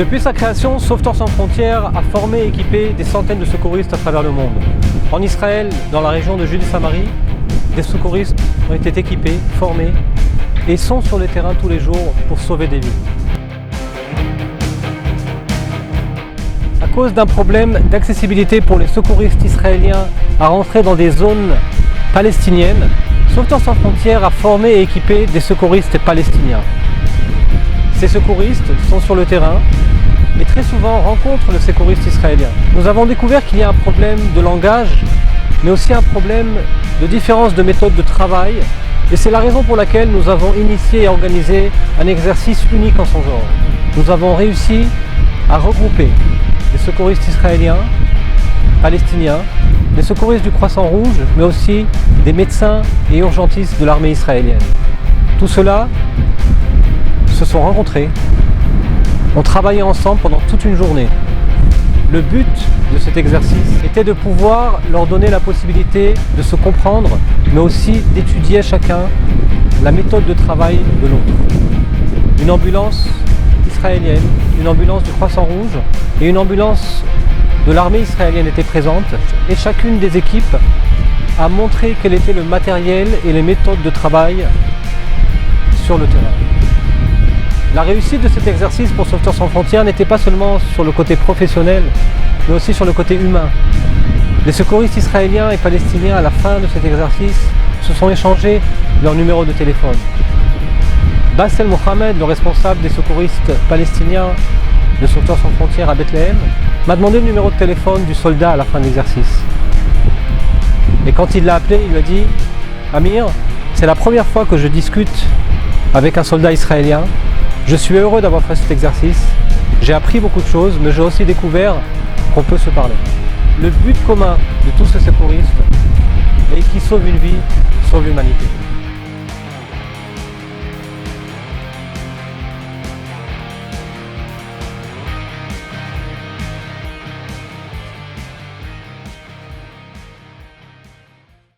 Depuis sa création, Sauveteurs sans frontières a formé et équipé des centaines de secouristes à travers le monde. En Israël, dans la région de Judée-Samarie, des secouristes ont été équipés, formés et sont sur le terrain tous les jours pour sauver des vies. À cause d'un problème d'accessibilité pour les secouristes israéliens à rentrer dans des zones palestiniennes, Sauveteurs sans frontières a formé et équipé des secouristes palestiniens. Ces secouristes sont sur le terrain et très souvent rencontrent le secouriste israélien. Nous avons découvert qu'il y a un problème de langage, mais aussi un problème de différence de méthode de travail. Et c'est la raison pour laquelle nous avons initié et organisé un exercice unique en son genre. Nous avons réussi à regrouper des secouristes israéliens, palestiniens, des secouristes du Croissant Rouge, mais aussi des médecins et urgentistes de l'armée israélienne. Tout cela se sont rencontrés, ont travaillé ensemble pendant toute une journée. Le but de cet exercice était de pouvoir leur donner la possibilité de se comprendre, mais aussi d'étudier chacun la méthode de travail de l'autre. Une ambulance israélienne, une ambulance du Croissant Rouge et une ambulance de l'armée israélienne étaient présentes et chacune des équipes a montré quel était le matériel et les méthodes de travail sur le terrain. La réussite de cet exercice pour Sauveteurs sans frontières n'était pas seulement sur le côté professionnel, mais aussi sur le côté humain. Les secouristes israéliens et palestiniens, à la fin de cet exercice, se sont échangés leur numéro de téléphone. Bassel Mohamed, le responsable des secouristes palestiniens de Sauveteurs sans frontières à Bethléem, m'a demandé le numéro de téléphone du soldat à la fin de l'exercice. Et quand il l'a appelé, il lui a dit « Amir, c'est la première fois que je discute avec un soldat israélien. Je suis heureux d'avoir fait cet exercice. J'ai appris beaucoup de choses, mais j'ai aussi découvert qu'on peut se parler. » Le but commun de tous ces secouristes est qui sauve une vie, sauve l'humanité.